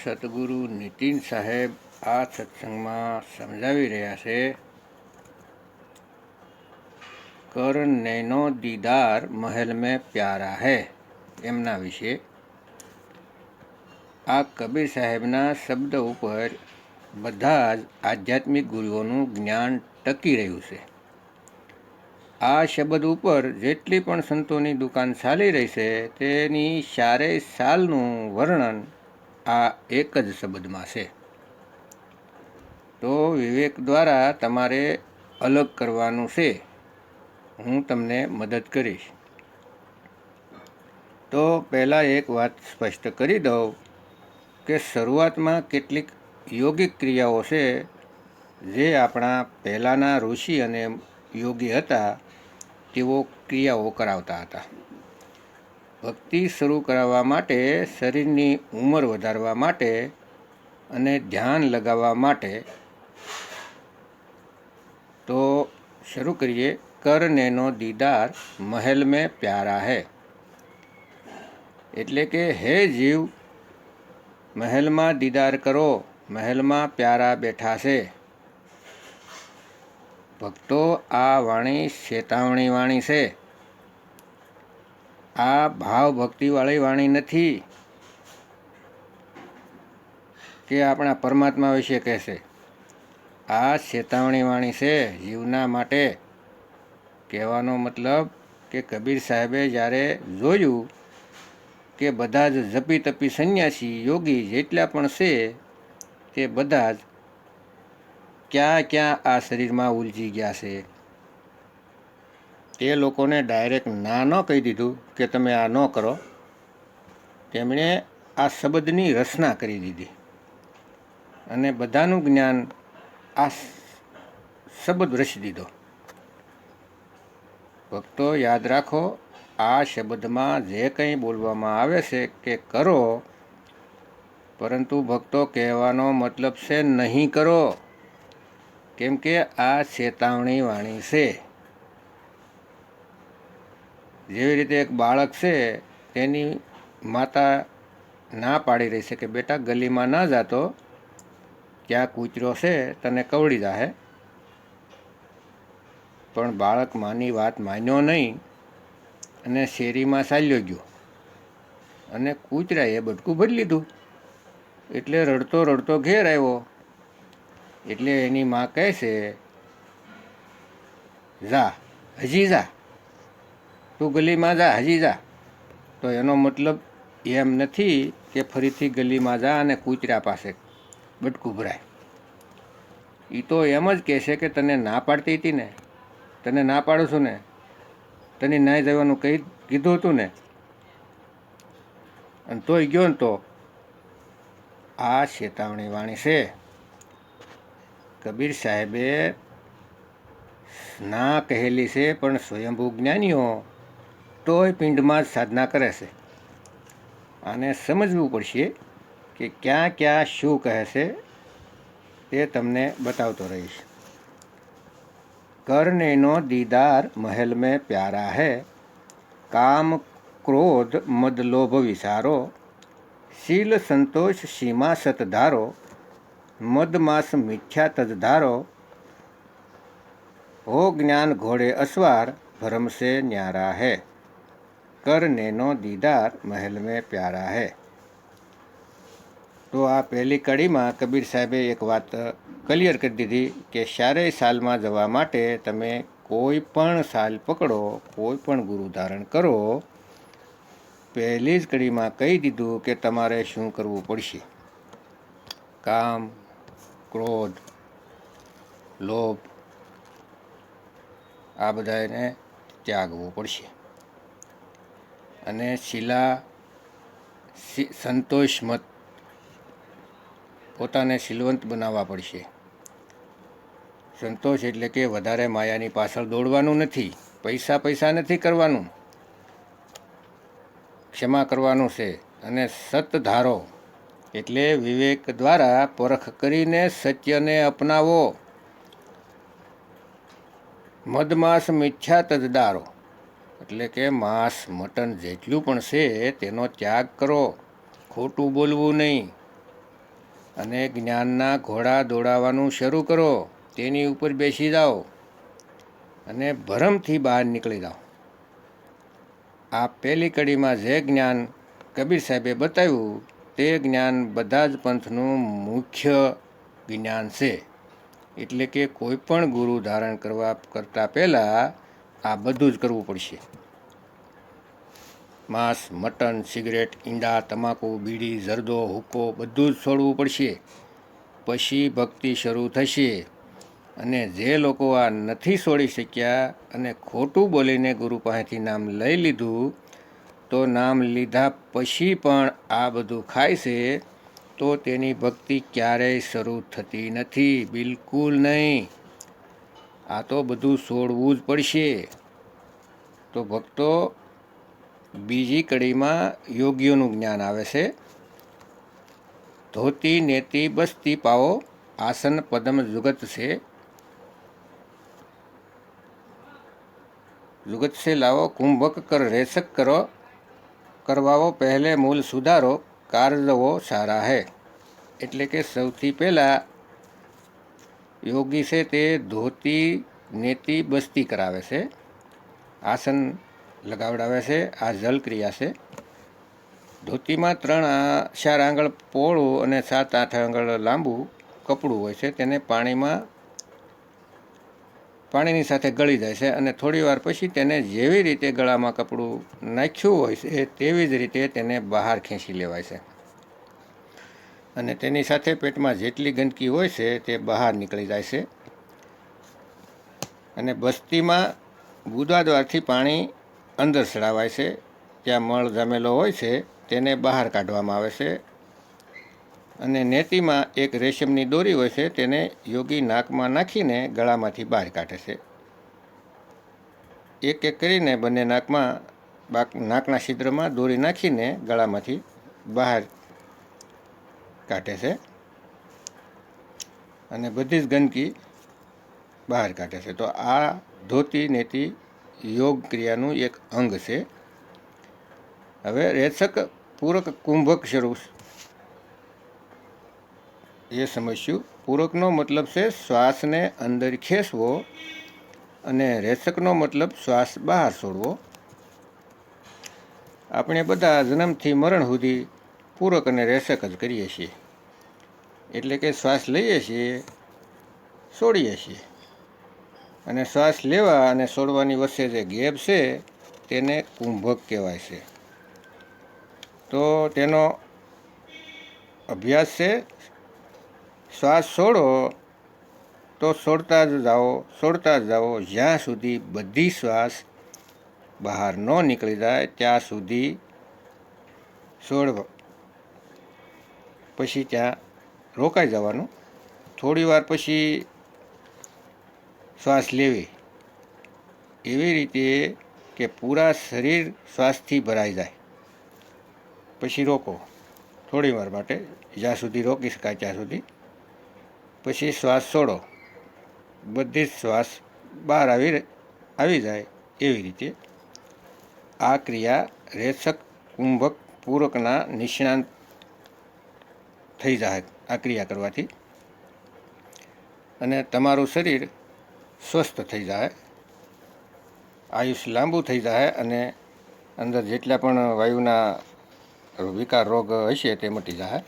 સદગુરુ નીતિન સાહેબ આ સત્સંગમાં સમજાવી રહ્યા છે, કર નૈનો દીદાર મહેલ મેં પ્યારા હૈ એમના વિશે. આ કબીર સાહેબના શબ્દ ઉપર બધા જ આધ્યાત્મિક ગુરુઓનું જ્ઞાન ટકી રહ્યું છે. આ શબ્દ ઉપર જેટલી પણ સંતોની દુકાન ચાલી રહી છે તેની ચારેય સાલનું વર્ણન આ એક જ શબ્દમાં છે. તો વિવેક દ્વારા તમારે અલગ કરવાનું છે. હું તમને મદદ કરીશ. તો પહેલાં એક વાત સ્પષ્ટ કરી દઉં કે શરૂઆતમાં કેટલીક યોગિક ક્રિયાઓ છે જે આપણા પહેલાંના ઋષિ અને યોગી હતા તેઓ ક્રિયાઓ કરાવતા હતા. ભક્તિ શરૂ કરાવવા માટે, શરીરની ઉંમર વધારવા માટે અને ધ્યાન લગાવવા માટે. તો શરૂ કરીએ. કર નૈનો દીદાર મહેલ મેં પ્યારા હૈ. એટલે કે હે જીવ, મહેલમાં દીદાર કરો, મહેલમાં પ્યારા બેઠા છે. ભક્તો, આ વાણી ચેતવણી વાણી છે. આ ભાવ ભક્તિવાળી વાણી નથી કે આપણા પરમાત્મા વિશે કહેશે. આ ચેતવણી વાણી છે જીવના માટે. કહેવાનો મતલબ કે કબીર સાહેબે જ્યારે જોયું કે બધા જ જપી તપી સંન્યાસી યોગી જેટલા પણ છે તે બધા જ ક્યાં ક્યાં આ શરીરમાં ઉલજી ગયા છે. તે લોકોને ડાયરેક્ટ ના ન કહી દીધું કે તમે આ ન કરો. તેમણે આ શબ્દની રચના કરી દીધી અને બધાનું જ્ઞાન આ શબ્દ રચી દીધો. ભક્તો યાદ રાખો, આ શબ્દમાં જે કંઈ બોલવામાં આવે છે કે કરો, પરંતુ ભક્તો કહેવાનો મતલબ છે નહીં કરો, કેમ કે આ ચેતવણી વાણી છે. જેવી રીતે એક બાળક છે, તેની માતા ના પાડી રહી છે કે બેટા ગલીમાં ના જાતો, ત્યાં કૂતરો છે તને કવડી જાહે. પણ બાળક માની વાત માન્યો નહીં અને શેરીમાં ચાલ્યો ગયો અને કૂતરાએ બટકું ભરી લીધું. એટલે રડતો રડતો ઘેર આવ્યો. એટલે એની માં કહે છે, જા હજી જા, તું ગલીમાં જા, હજી જા. તો એનો મતલબ એમ નથી કે ફરીથી ગલીમાં જા અને કૂતરા પાસે બટકું ભરાય. એ તો એમ જ કહેશે કે તને ના પાડતી હતી ને, તને ના પાડું છું ને, તને ના જવાનું કીધું હતું ને, અને તોય ગયો ને. તો આ ચેતવણી વાણી છે. કબીર સાહેબે ના કહેલી છે, પણ સ્વયંભૂ જ્ઞાનીઓ તોય પિંડમાં જ સાધના કરે છે. આને સમજવું પડશે કે ક્યાં ક્યાં શું કહે છે, તે તમને બતાવતો રહીશ. કર નૈનો દીદાર મહેલ મેં પ્યારા હૈ. કામ ક્રોધ મદ લોભ વિસારો. શીલ સંતોષ સીમા સત ધારો. મદ માસ મિથ્યા તજ ધારો. હો જ્ઞાન ઘોડે અસવાર, ભરમ સે ન્યારા હૈ. કર નૈનો દીદાર મહેલ મેં પ્યારા હૈ. તો આ પહેલી કડીમાં કબીર સાહેબે એક વાત ક્લિયર કરી દીધી કે ચારેય સાલમાં જવા માટે તમે કોઈ પણ સાલ પકડો, કોઈ પણ ગુરુ ધારણ કરો. પહેલી જ કડીમાં કહી દીધું કે તમારે શું કરવું પડશે. કામ, ક્રોધ, લોભ આ બધાને ત્યાગવું પડશે. અને શીલા સંતોષ મત, પોતાને શીલવંત બનાવવા પડશે. સંતોષ એટલે કે વધારે માયાની પાછળ દોડવાનું નથી, પૈસા નથી કરવાનું, ક્ષમા કરવાનું છે. અને સત ધારો એટલે વિવેક દ્વારા પરખ કરીને સત્યને અપનાવો. મદમાસ મિથ્યા તજદારો એટલે કે માંસ મટન જેટલું પણ છે તેનો ત્યાગ કરો. ખોટું બોલવું નહીં, અને જ્ઞાનના ઘોડા દોડાવવાનું શરૂ કરો. તેની ઉપર બેસી જાઓ અને ભરમથી બહાર નીકળી જાઓ. આ પહેલી કડીમાં જે જ્ઞાન કબીર સાહેબે બતાવ્યું તે જ્ઞાન બધા જ પંથનું મુખ્ય જ્ઞાન છે. એટલે કે કોઈ પણ ગુરુ ધારણ કરતાં પહેલાં આ બધું જ કરવું પડશે. માંસ, મટન, સિગરેટ, ઈંડા, તમાકુ, બીડી, જરદો, હુક્કો બધું જ છોડવું પડશે. પછી ભક્તિ શરૂ થશે. અને જે લોકો આ નથી છોડી શક્યા અને ખોટું બોલીને ગુરુ પાસેથી નામ લઈ લીધું, તો નામ લીધા પછી પણ આ બધું ખાય છે, તો તેની ભક્તિ ક્યારેય શરૂ થતી નથી, બિલકુલ નહીં. આ તો બધું છોડવું જ પડશે. તો ભક્તો, બીજી કડીમાં યોગીઓનું જ્ઞાન આવે છે. ધોતી નેતિ બસ્તી પાવો, આસન પદમ જુગત છે. જુગત से लाવો कुंभक कर रेसक करो, કરવાવો પહેલે મૂલ સુધારો, કાર્યવો સારા હૈ. એટલે કે સૌથી પહેલાં યોગી છે તે ધોતી નેતિ બસ્તી કરાવે છે, આસન લગાવડાવે છે. આ જલ ક્રિયા છે. ધોતીમાં 3-4 આંગળ પહોળું અને 7-8 આંગળ લાંબુ કપડું હોય છે. તેને પાણીની સાથે ગળી જાય છે અને થોડી વાર પછી તેને જેવી રીતે ગળામાં કપડું નાખ્યું હોય છે તેવી જ રીતે તેને બહાર ખેંચી લેવાય છે. અને તેની સાથે પેટમાં જેટલી ગંદકી હોય છે તે બહાર નીકળી જાય છે. અને બસ્તીમાં ગુદાદ્વારથી પાણી અંદર ચડાવાય છે. ત્યાં મળ જામેલો હોય છે તેને બહાર કાઢવામાં આવે છે. અને નેતિમાં એક રેશમની દોરી હોય છે, તેને યોગી નાકમાં નાખીને ગળામાંથી બહાર કાઢે છે. એક એક કરીને બંને નાકના છિદ્રમાં દોરી નાખીને ગળામાંથી બહાર કાઢે છે અને બધી જ ગંદકી બહાર કાઢે છે. તો આ ધોતી નેતિ યોગ ક્રિયાનું એક અંગ છે. હવે રેચક પૂરક કુંભક શરૂ એ સમજશું. પૂરકનો મતલબ છે શ્વાસને અંદર ખેંચવો અને રેચકનો મતલબ શ્વાસ બહાર છોડવો. આપણે બધા જન્મથી મરણ સુધી પૂરક અને રેચક જ કરીએ છીએ. એટલે કે શ્વાસ લઈએ છીએ, છોડીએ છીએ. અને શ્વાસ લેવા અને છોડવાની વચ્ચે જે ગેપ છે તેને કુંભક કહેવાય છે. તો તેનો અભ્યાસ છે શ્વાસ છોડો તો છોડતા જ જાઓ જ્યાં સુધી બધી શ્વાસ બહાર ન નીકળી જાય ત્યાં સુધી છોડવા. પછી ત્યાં રોકાઈ જવાનું. થોડી વાર પછી શ્વાસ લેવી. એવી રીતે કે પૂરા શરીર શ્વાસથી ભરાઈ જાય. પછી રોકો થોડી વાર માટે, જ્યાં સુધી રોકી શકાય ત્યાં સુધી. પછી શ્વાસ છોડો, બધી જ શ્વાસ બહાર આવી જાય. એવી રીતે આ ક્રિયા રેચક કુંભક પૂરકના નિષ્ણાંત થઈ જાય આ ક્રિયા કરવાથી. અને તમારું શરીર સ્વસ્થ થઈ જાય, આયુષ્ય લાંબુ થઈ જાય અને અંદર જેટલા પણ વાયુના વિકાર રોગ હશે તે મટી જાય.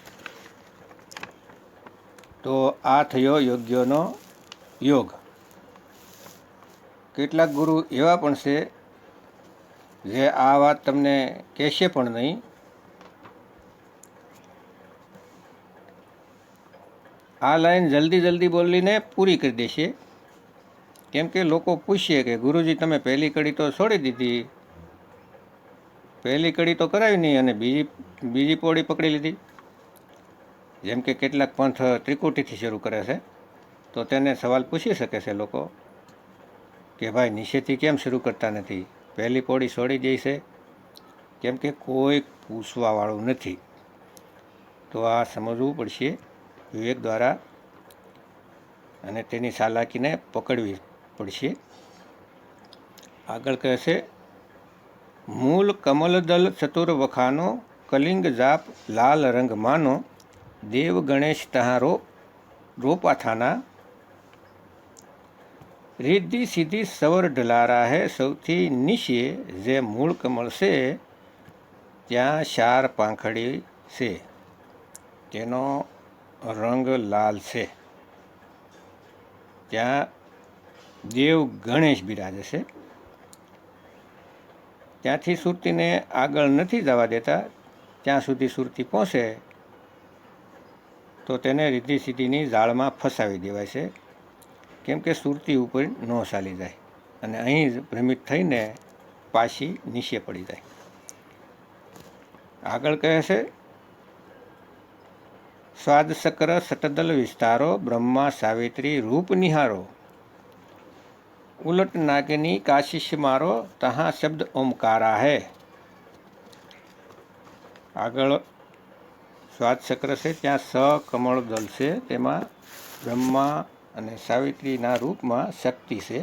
તો આ થયો યોગ્યનો યોગ. કેટલાક ગુરુ એવા પણ છે જે આ વાત તમને કહેશે પણ નહીં. આ લાઈન જલ્દી બોલીને પૂરી કરી દેશે. કેમ કે લોકો પૂછશે કે ગુરુજી તમે પહેલી કડી તો છોડી દીધી, પહેલી કડી તો કરાવી નહીં અને બીજી પોળી પકડી લીધી. જેમ કે કેટલાક પંથ ત્રિકુટીથી શરૂ કરે છે, તો તેને સવાલ પૂછી શકે છે લોકો કે ભાઈ નીચેથી કેમ શરૂ કરતા નથી, પહેલી પોળી છોડી દે છે. કેમ કે કોઈ પૂછવાવાળું નથી. તો આ સમજવું પડશે વિવેક દ્વારા અને તેની ચાલાકીને પકડવી પડશે. આગળ કહે છે, મૂલ કમલદલ ચતુર વખાનો, કલિંગ જાપ લાલ રંગ માનો, देव गणेश तहाँ रोपा थाना, रिद्धि सीधी सवर ढलारा है, સૌથી નીચે જે મૂળ કમળ છે ત્યાં 4 પાંખડી છે, તેનો રંગ લાલ છે. ત્યાં દેવ ગણેશ બિરાજે છે. ત્યાંથી સુરતીને આગળ નથી જવા દેતા. ત્યાં સુધી સુરતી પહોંચે તો તેને રીધિ સીધીની જાળમાં ફસાવી દેવાય છે, કેમ કે સુરતી ઉપર ન ચાલી જાય અને અહીં જ ભ્રમિત થઈને પાછી નીચે પડી જાય. આગળ કહે છે, સ્વાદ સકર સટદલ વિસ્તારો, બ્રહ્મા સાવિત્રી રૂપ નિહારો, ઉલટ નાગની કાશિશ મારો, તહાં શબ્દ ઓમકારા હૈ. આગળ સ્વાદ ચક્ર છે, ત્યાં કમળ દલ છે, તેમાં બ્રહ્મા અને સાવિત્રીના રૂપમાં શક્તિ છે.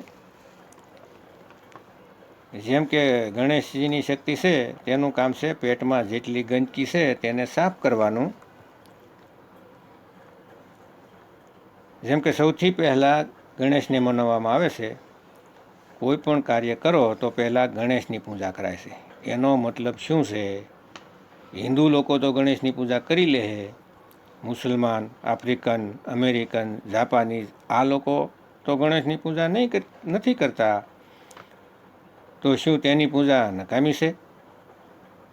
જેમ કે ગણેશજીની શક્તિ છે, તેનું કામ છે પેટમાં જેટલી ગંદકી છે તેને સાફ કરવાનું. જેમ કે સૌથી પહેલાં ગણેશને મનાવવામાં આવે છે. કોઈ પણ કાર્ય કરો તો પહેલાં ગણેશની પૂજા કરાય છે. એનો મતલબ શું છે? હિન્દુ લોકો તો ગણેશની પૂજા કરી લે છે, મુસલમાન, આફ્રિકન, અમેરિકન, જાપાનીઝ આ લોકો તો ગણેશની પૂજા નથી કરતા. તો શું તેની પૂજા નકામી છે?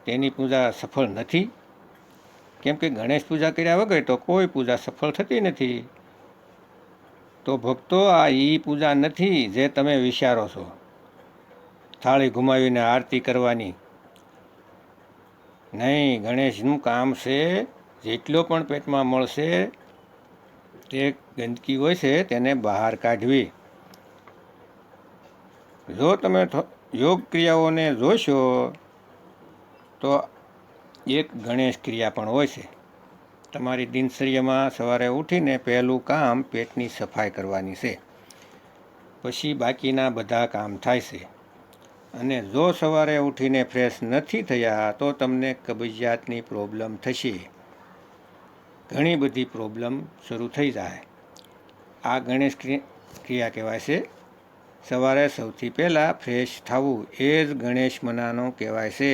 તેની પૂજા સફળ નથી? કેમ કે ગણેશ પૂજા કર્યા વગર તો કોઈ પૂજા સફળ થતી નથી. તો ભક્તો, આ પૂજા નથી જે તમે વિચારો છો, થાળી ઘુમાવીને આરતી કરવાની નહીં. ગણેશનું કામ છે જેટલો પણ પેટમાં મળશે તે ગંદકી હોય છે તેને બહાર કાઢવી. જો તમે યોગ ક્રિયાઓને જોશો તો એક ગણેશ ક્રિયા પણ હોય છે. તમારી દિનચર્યામાં સવારે ઉઠીને પહેલું કામ પેટની સફાઈ કરવાની છે, પછી બાકીના બધા કામ થાય છે. અને જો સવારે ઉઠીને ફ્રેશ નથી થયા તો તમને કબજિયાતની પ્રોબ્લેમ થશે, ઘણી બધી પ્રોબ્લેમ શરૂ થઈ જાય. આ ગણેશ ક્રિયા કહેવાય છે. સવારે સૌથી પહેલાં ફ્રેશ થવું એ જ ગણેશ મનાનું કહેવાય છે.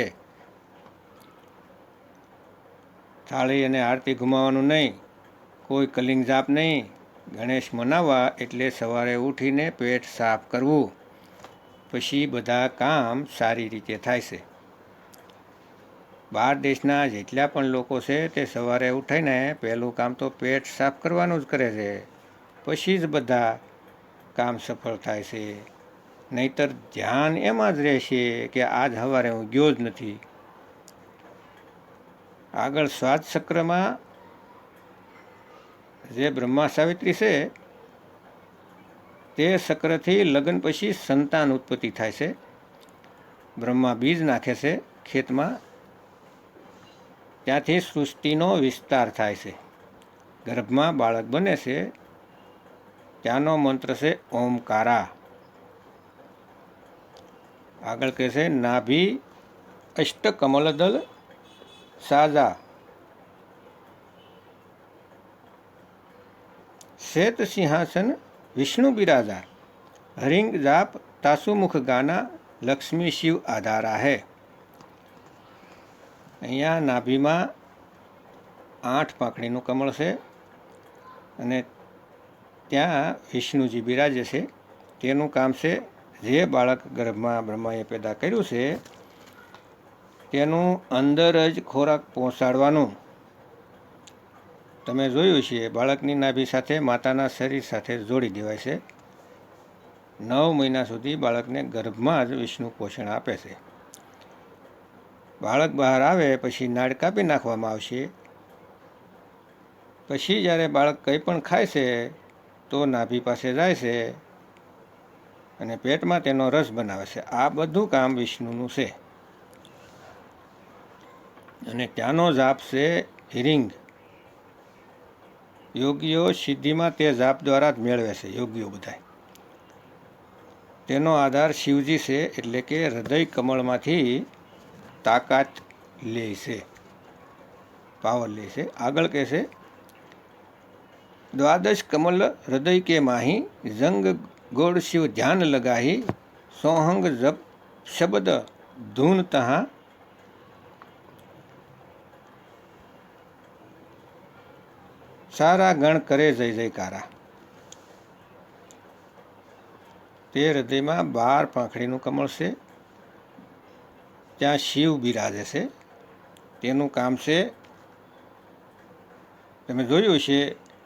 થાળી અને આરતી ઘુમાવવાનું નહીં, કોઈ કલિંગ જાપ નહીં. ગણેશ મનાવવા એટલે સવારે ઉઠીને પેટ સાફ કરવું, પછી બધા કામ સારી રીતે થાય છે. બહાર દેશના જેટલા પણ લોકો છે તે સવારે ઉઠીને પહેલું કામ તો પેટ સાફ કરવાનું જ કરે છે, પછી જ બધા કામ સફળ થાય છે. નહીતર ધ્યાન એમાં જ રહેશે કે આજ સવારે હું ગયો જ નથી. આગળ સ્વાદ ચક્રમાં જે બ્રહ્મા સાવિત્રી છે તે ચક્રથી લગ્ન પછી સંતાન ઉત્પત્તિ થાય છે. બ્રહ્મા બીજ નાખે છે ખેતમાં, ત્યાંથી સૃષ્ટિનો વિસ્તાર થાય છે, ગર્ભમાં બાળક બને છે. ત્યાંનો મંત્ર છે ઓમકારા. આગળ કહે છે, નાભી અષ્ટકમલદલ સાજા, શ્વેત સિંહાસન વિષ્ણુ બિરાજા, હરિંગ જાપ તાસુમુખ ગાના, લક્ષ્મી શિવ આધારા હૈ. અહીંયા નાભીમાં 8 પાંખડીનું કમળ છે અને ત્યાં વિષ્ણુજી બિરાજે છે. તેનું કામ છે જે બાળક ગર્ભમાં બ્રહ્માએ પેદા કર્યું છે તેનું અંદર જ ખોરાક પહોંચાડવાનું. તમે જોયું છે બાળકની નાભી સાથે માતાના શરીર સાથે જોડી દેવાય છે. 9 મહિના સુધી બાળકને ગર્ભમાં જ વિષ્ણુ પોષણ આપે છે. બાળક બહાર આવે પછી નાળ કાપી નાખવામાં આવશે. પછી જ્યારે બાળક કંઈ પણ ખાય છે તો નાભી પાસે જાય છે અને પેટમાં તેનો રસ બનાવે છે. આ બધું કામ વિષ્ણુનું છે. અને ત્યાંનો જાપ છે હિરિંગ. યોગીઓ સિદ્ધિમાં તે જાપ દ્વારા જ મેળવે છે, યોગીઓ બધા. તેનો આધાર શિવજી છે, એટલે કે હૃદય કમળમાંથી તાકાત લે છે, પાવર લે છે. આગળ કહે છે, द्वादश कमल हृदय के माही जंग गोड़ शिव ध्यान लगाही सोहंग जप शब्द धून तहाँ सारा गण करे जय जयकारा। તે હૃદયમાં 12 પાંખડીનું કમળ છે, ત્યાં શિવ બિરાજે છે। તેનું કામ છે, તમે જોયું છે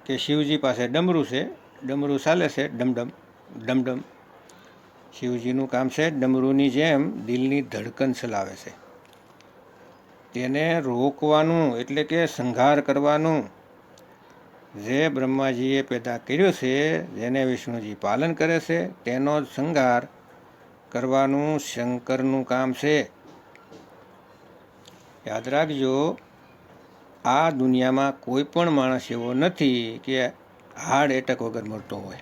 કે શિવજી પાસે ડમરું છે, ડમરું ચાલે છે ડમડમ ડમડમ। શિવજીનું કામ છે ડમરુની જેમ દિલની ધડકન ચલાવે છે, તેને રોકવાનું એટલે કે સંહાર કરવાનું। જે બ્રહ્માજીએ પેદા કર્યો છે, જેને વિષ્ણુજી પાલન કરે છે, તેનો જ સંહાર કરવાનું શંકરનું કામ છે। યાદ રાખજો, આ દુનિયામાં કોઈ પણ માણસ એવો નથી કે હાર્ટ એટેક વગર મરતો હોય।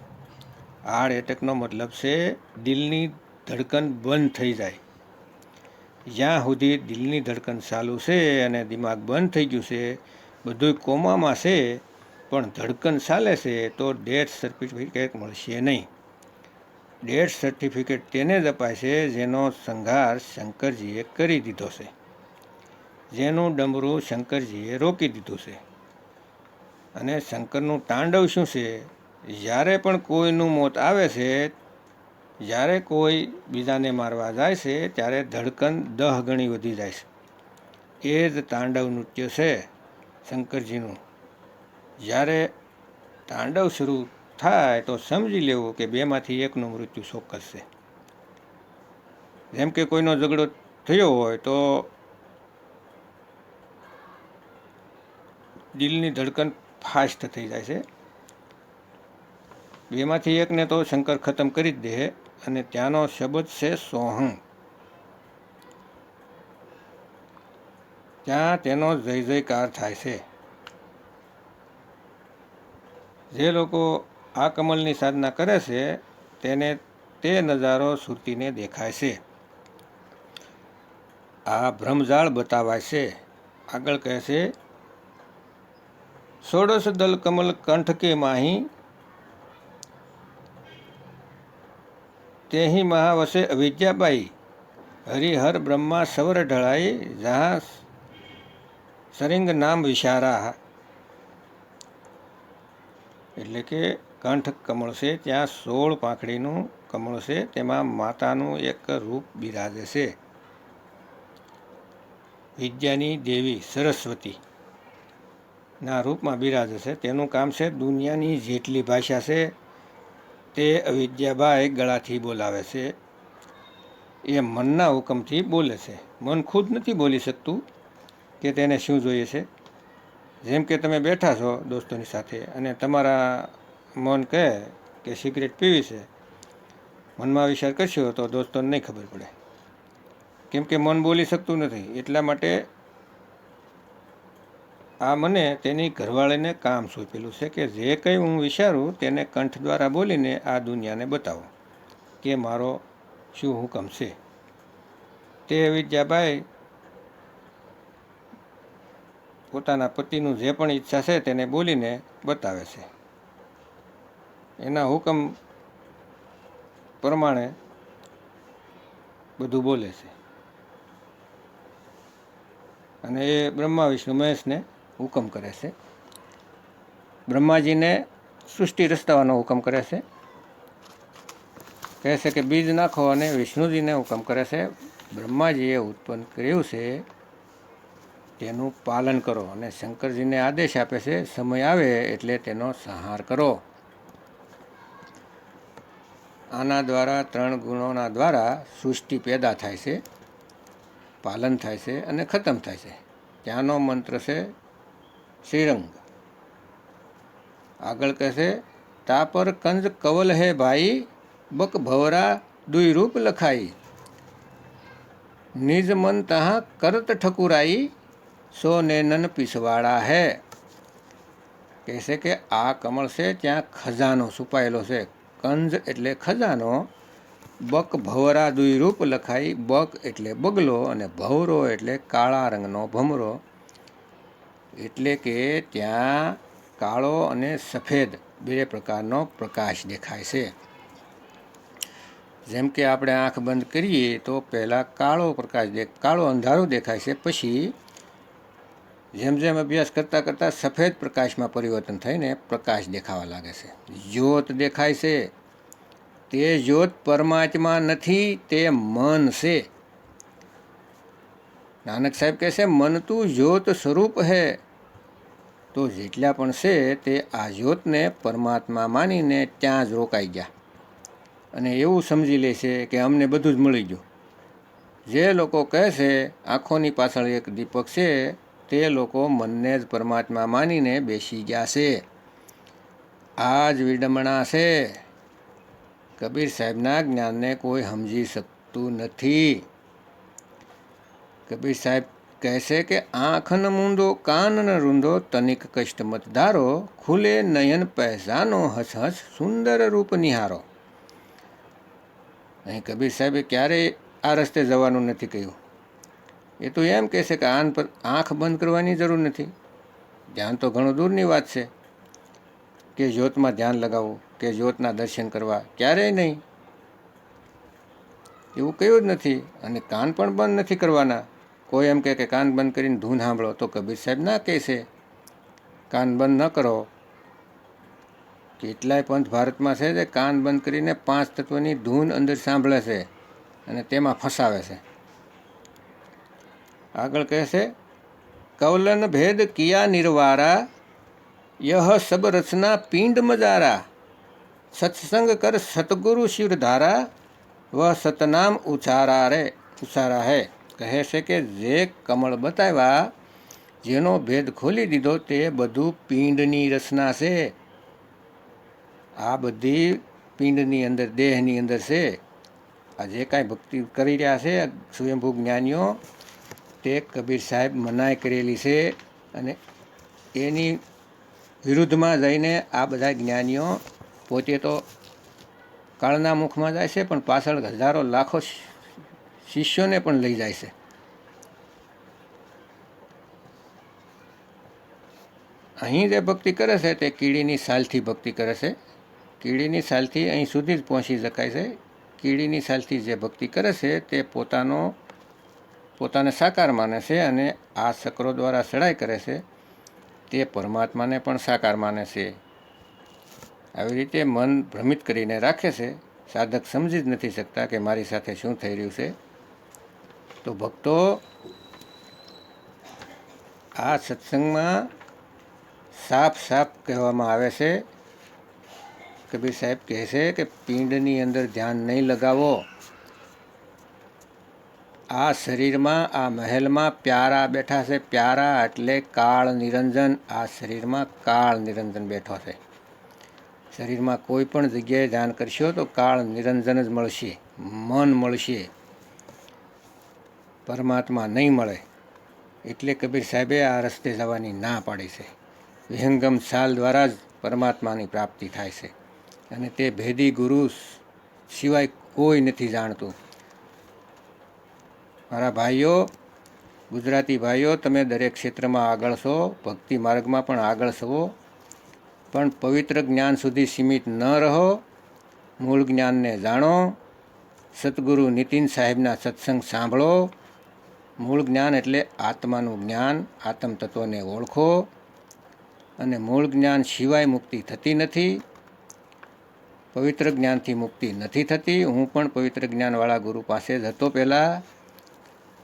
હાર્ટ એટેકનો મતલબ છે દિલની ધડકન બંધ થઈ જાય। જ્યાં સુધી દિલની ધડકન ચાલુ છે અને દિમાગ બંધ થઈ ગયું છે, બધું કોમામાં છે, પણ ધડકન ચાલે છે, તો ડેથ સર્ટિફિકેટ મળશે નહીં। ડેથ સર્ટિફિકેટ તેને જ અપાય છે જેનો સંહાર શંકરજીએ કરી દીધો છે, જેનું ડમરું શંકરજીએ રોકી દીધું છે। અને શંકરનું તાંડવ શું છે? જ્યારે પણ કોઈનું મોત આવે છે, જ્યારે કોઈ બીજાને મારવા જાય છે, ત્યારે ધડકન 10 ગણી વધી જાય છે। એ જ તાંડવ નૃત્ય છે શંકરજીનું। જ્યારે તાંડવ શરૂ થાય તો સમજી લેવું કે 2માંથી 1નું મૃત્યુ ચોક્કસ છે। જેમ કે કોઈનો ઝઘડો થયો હોય તો દિલની ધડકન ફાસ્ટ થઈ જાય છે। 2માંથી 1ને તો શંકર ખતમ કરી જ દે, અને ત્યાંનો શબ્દ છે સોહં। ત્યાં તેનો જય જયકાર થાય છે। જે લોકો આ કમલની સાધના કરે છે, તેને તે નજારો સુરતીને દેખાય છે। આ ભ્રમજાળ બતાવાય છે। આગળ કહે છે, 16 દલ કમલ કંઠ કે માહી તેહી મહાવસે અવિદ્યાબાઈ હરિહર બ્રહ્મા સવર ઢળાઈ જहाँ સરિંગ નામ વિશારા। એટલે કે કંઠ કમળ છે, ત્યાં 16 પાંખડીનું કમળ છે, તેમાં માતાનું એક રૂપ બિરાજે છે, વિદ્યાની દેવી સરસ્વતી ના રૂપમાં બિરાજે છે। તેનું કામ છે દુનિયાની જેટલી ભાષા છે તે અવિદ્યાબાઈ ગળાથી બોલાવે છે। એ મનના હુકમથી બોલે છે। મન ખુદ નથી બોલી શકતું કે તેને શું જોઈએ છે। જેમ કે તમે બેઠા છો દોસ્તોની સાથે અને તમારા મન કહે કે સિગરેટ પીવી છે, મનમાં વિચાર કરશો તો દોસ્તોને નહીં ખબર પડે, કેમ કે મન બોલી શકતું નથી। એટલા માટે આ મને તેની ઘરવાળીને કામ સોંપેલું છે કે જે કંઈ હું વિચારું તેને કંઠ દ્વારા બોલીને આ દુનિયાને બતાવો કે મારો શું હુકમ છે। તે વિદ્યાબાઈ પોતાના પતિનું જે પણ ઈચ્છા છે તેને બોલીને બતાવે છે। એના હુકમ પ્રમાણે બધું બોલે છે, અને એ બ્રહ્મા વિષ્ણુ મહેશને હુકમ કરે છે। બ્રહ્માજીને સૃષ્ટિ રચવાનો હુકમ કરે છે, કહે છે કે બીજ નાખો, અને વિષ્ણુજીને હુકમ કરે છે બ્રહ્માજીએ ઉત્પન્ન કર્યું છે તેનું પાલન કરો, અને શંકરજીને આદેશ આપે છે સમય આવે એટલે તેનો સંહાર કરો। આના દ્વારા 3 ગુણોના દ્વારા સૃષ્ટિ પેદા થાય છે, પાલન થાય છે અને ખતમ થાય છે। ત્યાંનો મંત્ર છે શ્રીરંગ। આગળ કહે છે, તા પર કંજ કવલ હે ભાઈ બક ભવરા દુઈ રૂપ લખાઈ નિજ મન તहाँ કરત ઠકુરાઈ સો નેનન પીસવાડા હે। કહે છે કે આ કમળ છે ત્યાં ખજાનો છુપાયેલો છે। કંજ એટલે ખજાનો, બક ભવરા દુઈ રૂપ લખાઈ, બક એટલે બગલો અને ભવરો એટલે કાળા રંગનો ભમરો। એટલે કે ત્યાં કાળો અને સફેદ બે પ્રકારનો પ્રકાશ દેખાય છે. જેમ કે આપણે આંખ બંધ કરીએ તો પહેલાં કાળો અંધારું દેખાય છે, પછી જેમ જેમ અભ્યાસ કરતાં કરતાં સફેદ પ્રકાશમાં પરિવર્તન થઈને પ્રકાશ દેખાવા લાગે છે. જ્યોત દેખાય છે, તે જ્યોત પરમાત્મા નથી, તે મન છે. નાનક સાહેબ કહે છે, મન તું જ્યોત સ્વરૂપ હે. તો જેટલા પણ છે તે આ જ્યોતને પરમાત્મા માનીને ત્યાં જ રોકાઈ ગયા અને એવું સમજી લે છે કે અમને બધું જ મળી ગયું. જે લોકો કહે છે આંખોની પાછળ એક દીપક છે, તે લોકો મનને જ પરમાત્મા માનીને બેસી ગયા છે. આ જ વિડંબણા છે. કબીર સાહેબના જ્ઞાનને કોઈ સમજી શકતું નથી. કબીર સાહેબ કહે છે કે આંખ ન મૂંદો કાન ન રૂંધો, તનિક કષ્ટ મત ધારો, ખુલે નયન પહેચાનો, હસ હસ સુંદર રૂપ નિહારો. અહીં કબીર સાહેબે ક્યારેય આ રસ્તે જવાનું નથી કહ્યું. એ તો એમ કહે છે કે આંખ બંધ કરવાની જરૂર નથી. ધ્યાન તો ઘણું દૂરની વાત છે કે જ્યોતમાં ધ્યાન લગાવવું કે જ્યોતના દર્શન કરવા, ક્યારેય નહીં. એવું કહ્યું જ નથી. અને કાન પણ બંધ નથી કરવાના. કોઈ એમ કહે કે કાન બંધ કરીને ધૂન સાંભળો, તો કબીર સાહેબ ના કહે છે કાન બંધ ન કરો. કેટલાય પંથ ભારતમાં છે જે કાન બંધ કરીને 5 તત્વની ધૂન અંદર સાંભળે છે અને તેમાં ફસાવે છે. આગળ કહે છે, કવલન ભેદ કિયા નિર્વારા, યહ સબ રચના પિંડ મજારા, સત્સંગ કર સતગુરુ શિવધારા, વહ સતનામ ઉચારા હે. કહે છે કે જે કમળ બતાવ્યા, જેનો ભેદ ખોલી દીધો, તે બધું પિંડની રચના છે. આ બધી પિંડની અંદર, દેહની અંદર છે. આ જે કાંઈ ભક્તિ કરી રહ્યા છે સ્વયંભૂ જ્ઞાનીઓ, તે કબીર સાહેબ મનાઈ કરેલી છે. અને એની વિરુદ્ધમાં જઈને આ બધા જ્ઞાનીઓ પોતે તો કાળના મુખમાં જાય છે, પણ પાછળ હજારો લાખો શિષ્યોને પણ લઈ જાય છે. અહીં જે ભક્તિ કરે છે તે કીડીની સાલથી ભક્તિ કરે છે. કીડીની સાલથી અહીં સુધી જ પહોંચી શકાય છે. કીડીની સાલથી જે ભક્તિ કરે છે તે પોતાને સાકાર માને છે, અને આ ચક્રો દ્વારા ચડાઈ કરે છે તે પરમાત્માને પણ સાકાર માને છે. આવી રીતે મન ભ્રમિત કરીને રાખે છે. સાધક સમજી જ નથી શકતા કે મારી સાથે શું થઈ રહ્યું છે. તો ભક્તો, આ સત્સંગમાં સાફ સાફ કહેવામાં આવે છે. કબીર સાહેબ કહે છે કે પિંડની અંદર ધ્યાન નહીં લગાવો. આ શરીરમાં, આ મહેલમાં પ્યારા બેઠા છે. પ્યારા એટલે કાળ નિરંજન. આ શરીરમાં કાળ નિરંજન બેઠો છે. શરીરમાં કોઈ પણ જગ્યાએ ધ્યાન કરશો તો કાળ નિરંજન જ મળશે, મન મળશે, પરમાત્મા નહીં મળે. એટલે કબીર સાહેબે આ રસ્તે જવાની ના પાડી છે. વિહંગમ સાલ દ્વારા જ પરમાત્માની પ્રાપ્તિ થાય છે, અને તે ભેદી ગુરુ સિવાય કોઈ નથી જાણતું. મારા ભાઈઓ, ગુજરાતી ભાઈઓ, તમે દરેક ક્ષેત્રમાં આગળ છો, ભક્તિ માર્ગમાં પણ આગળ છો, પણ પવિત્ર જ્ઞાન સુધી સીમિત ન રહો. મૂળ જ્ઞાનને જાણો. સતગુરુ નીતિન સાહેબના સત્સંગ સાંભળો. મૂળ જ્ઞાન એટલે આત્માનું જ્ઞાન. આત્મ તત્વને ઓળખો. અને મૂળ જ્ઞાન સિવાય મુક્તિ થતી નથી. પવિત્ર જ્ઞાનથી મુક્તિ નથી થતી. હું પણ પવિત્ર જ્ઞાનવાળા ગુરુ પાસે જ હતો પહેલાં.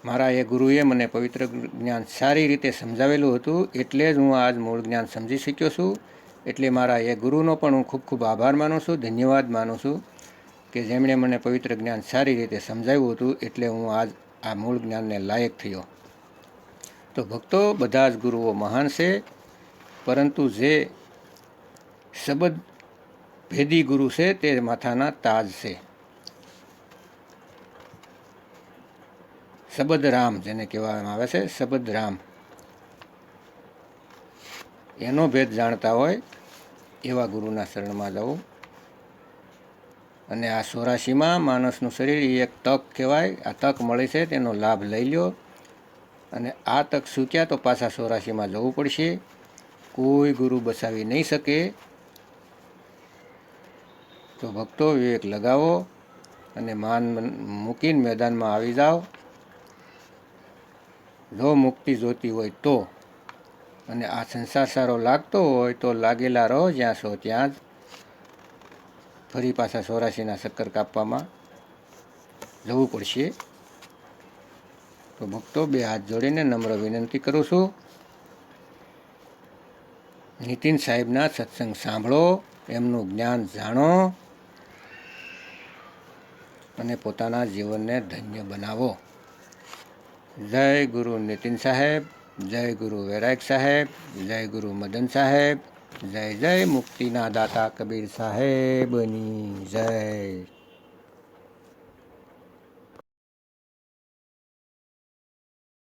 મારા એ ગુરુએ મને પવિત્ર જ્ઞાન સારી રીતે સમજાવેલું હતું, એટલે જ હું આજ મૂળ જ્ઞાન સમજી શક્યો છું. એટલે મારા એ ગુરુનો પણ હું ખૂબ ખૂબ આભાર માનું છું, ધન્યવાદ માનું છું કે જેમણે મને પવિત્ર જ્ઞાન સારી રીતે સમજાવ્યું હતું. એટલે હું આજ આ મૂળ જ્ઞાનને લાયક થયો. તો ભક્તો, બધા જ ગુરુઓ મહાન છે, પરંતુ જે શબ્દ ભેદી ગુરુ છે તે માથાના તાજ છે. શબ્દ રામ જેને કહેવામાં આવે છે, શબ્દ રામ, એનો ભેદ જાણતા હોય એવા ગુરુના શરણમાં જવું. અને આ 84માં માણસનું શરીર એ એક તક કહેવાય. આ તક મળી છે તેનો લાભ લઈ લ્યો. અને આ તક ચૂક્યા તો પાછા 84માં જવું પડશે. કોઈ ગુરુ બસાવી નહીં શકે. તો ભક્તો વિવેક લગાવો અને માન મૂકીને મેદાનમાં આવી જાઓ. જો મુક્તિ જોતી હોય તો, અને આ સંસાર સારો લાગતો હોય તો લાગેલા રહો જ્યાં છો ત્યાં જ. ફરી પાછા 84ના ચક્કર કાપવામાં જવું પડશે. તો ભક્તો બે હાથ જોડીને નમ્ર વિનંતી કરું છું, નીતિન સાહેબના સત્સંગ સાંભળો, એમનું જ્ઞાન જાણો અને પોતાના જીવનને ધન્ય બનાવો. જય ગુરુ નીતિન સાહેબ, જય ગુરુ વૈરાગ સાહેબ, જય ગુરુ મદન સાહેબ, જય જય મુક્તિના દાતા કબીર સાહેબની જય.